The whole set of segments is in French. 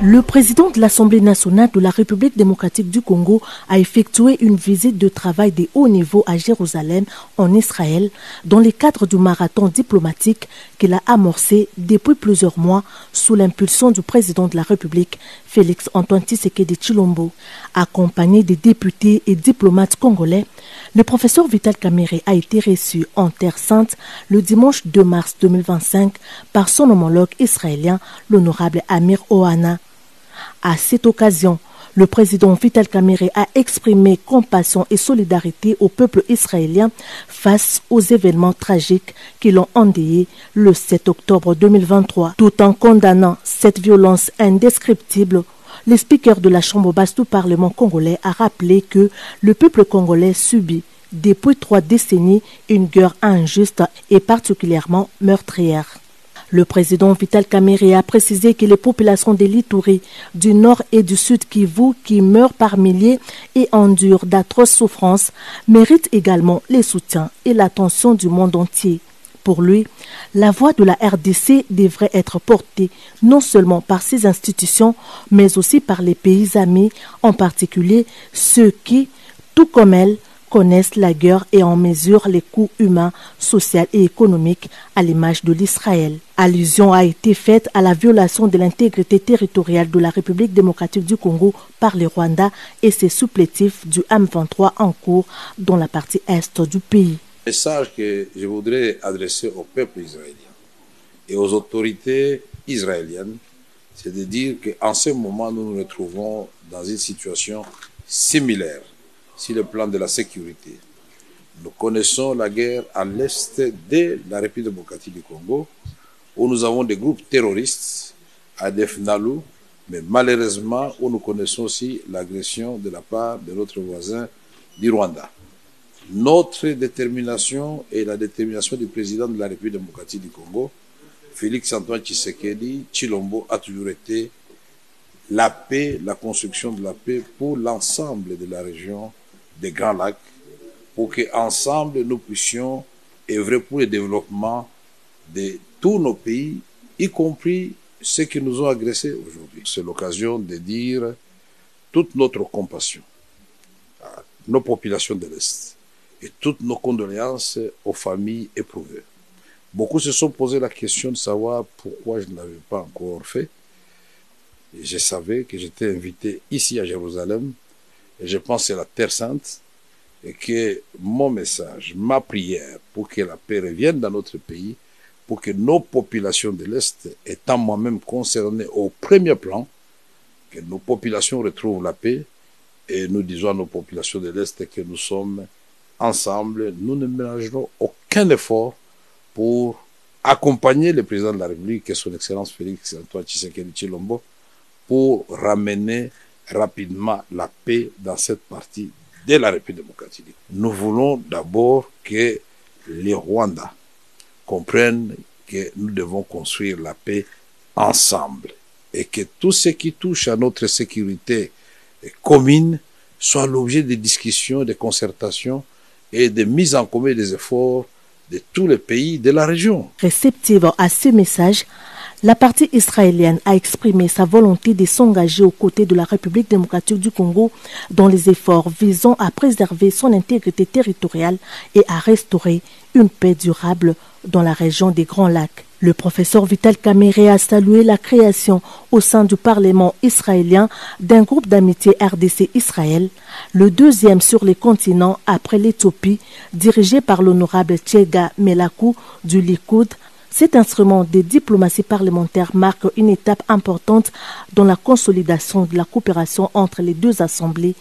Le président de l'Assemblée nationale de la République démocratique du Congo a effectué une visite de travail de haut niveau à Jérusalem, en Israël, dans le cadre du marathon diplomatique qu'il a amorcé depuis plusieurs mois sous l'impulsion du président de la République, Félix Antoine Tshisekedi Tshilombo. Accompagné des députés et diplomates congolais, le professeur Vital Kamerhe a été reçu en Terre Sainte le dimanche 2 mars 2025 par son homologue israélien, l'honorable Amir Ohana. À cette occasion, le président Vital Kamerhe a exprimé compassion et solidarité au peuple israélien face aux événements tragiques qui l'ont endeuillé le 7 octobre 2023. Tout en condamnant cette violence indescriptible, le speaker de la Chambre basse du Parlement congolais a rappelé que le peuple congolais subit depuis 3 décennies une guerre injuste et particulièrement meurtrière. Le président Vital Kamerhe a précisé que les populations de l'Ituri, du nord et du sud Kivu, qui meurent par milliers et endurent d'atroces souffrances, méritent également les soutiens et l'attention du monde entier. Pour lui, la voix de la RDC devrait être portée non seulement par ses institutions, mais aussi par les pays amis, en particulier ceux qui, tout comme elle, connaissent la guerre et en mesurent les coûts humains, sociaux et économiques à l'image de l'Israël. Allusion a été faite à la violation de l'intégrité territoriale de la République démocratique du Congo par le Rwanda et ses supplétifs du M23 en cours dans la partie est du pays. Le message que je voudrais adresser au peuple israélien et aux autorités israéliennes, c'est de dire qu'en ce moment, nous nous retrouvons dans une situation similaire sur le plan de la sécurité. Nous connaissons la guerre à l'est de la République démocratique du Congo, où nous avons des groupes terroristes, ADF NALU, mais malheureusement, où nous connaissons aussi l'agression de la part de notre voisin du Rwanda. Notre détermination et la détermination du président de la République démocratique du Congo, Félix Antoine Tshisekedi Tshilombo, a toujours été la paix, la construction de la paix pour l'ensemble de la région des Grands Lacs, pour qu'ensemble nous puissions œuvrer pour le développement de tous nos pays, y compris ceux qui nous ont agressés aujourd'hui. C'est l'occasion de dire toute notre compassion à nos populations de l'Est et toutes nos condoléances aux familles éprouvées. Beaucoup se sont posé la question de savoir pourquoi je ne l'avais pas encore fait. Et je savais que j'étais invité ici à Jérusalem, et je pense que c'est la Terre Sainte, et que mon message, ma prière pour que la paix revienne dans notre pays, pour que nos populations de l'Est, étant moi-même concernées au premier plan, que nos populations retrouvent la paix, et nous disons à nos populations de l'Est que nous sommes ensemble, nous ne ménagerons aucun effort pour accompagner le président de la République, et son Excellence Félix Antoine Tshisekedi Tshilombo, pour ramener rapidement la paix dans cette partie de la République démocratique. Nous voulons d'abord que les Rwandais comprennent que nous devons construire la paix ensemble et que tout ce qui touche à notre sécurité commune soit l'objet de discussions, de concertations et de mise en commun des efforts de tous les pays de la région. Réceptive à ce message, la partie israélienne a exprimé sa volonté de s'engager aux côtés de la République démocratique du Congo dans les efforts visant à préserver son intégrité territoriale et à restaurer une paix durable dans la région des Grands Lacs. Le professeur Vital Kamerhe a salué la création au sein du Parlement israélien d'un groupe d'amitié RDC-Israël, le deuxième sur les continents après l'Éthiopie, dirigé par l'honorable Tchega Melakou du Likoud. Cet instrument de diplomatie parlementaire marque une étape importante dans la consolidation de la coopération entre les deux assemblées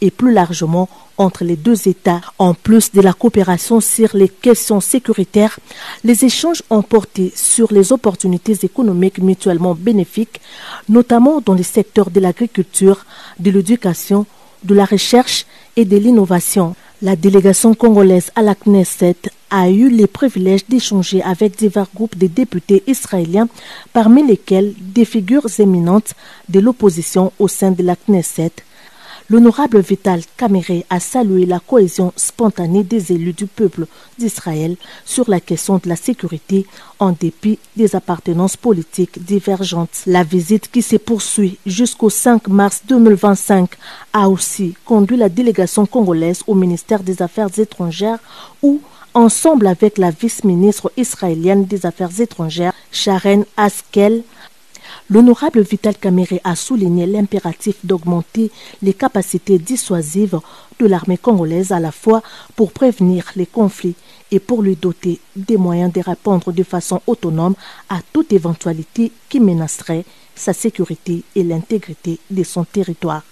et plus largement entre les deux États. En plus de la coopération sur les questions sécuritaires, les échanges ont porté sur les opportunités économiques mutuellement bénéfiques, notamment dans les secteurs de l'agriculture, de l'éducation, de la recherche et de l'innovation. La délégation congolaise à la Knesset a eu le privilège d'échanger avec divers groupes de députés israéliens, parmi lesquels des figures éminentes de l'opposition au sein de la Knesset. L'honorable Vital Kamerhe a salué la cohésion spontanée des élus du peuple d'Israël sur la question de la sécurité en dépit des appartenances politiques divergentes. La visite qui se poursuit jusqu'au 5 mars 2025 a aussi conduit la délégation congolaise au ministère des Affaires étrangères où, ensemble avec la vice-ministre israélienne des Affaires étrangères, Sharon Haskel, l'honorable Vital Kamerhe a souligné l'impératif d'augmenter les capacités dissuasives de l'armée congolaise à la fois pour prévenir les conflits et pour lui doter des moyens de répondre de façon autonome à toute éventualité qui menacerait sa sécurité et l'intégrité de son territoire.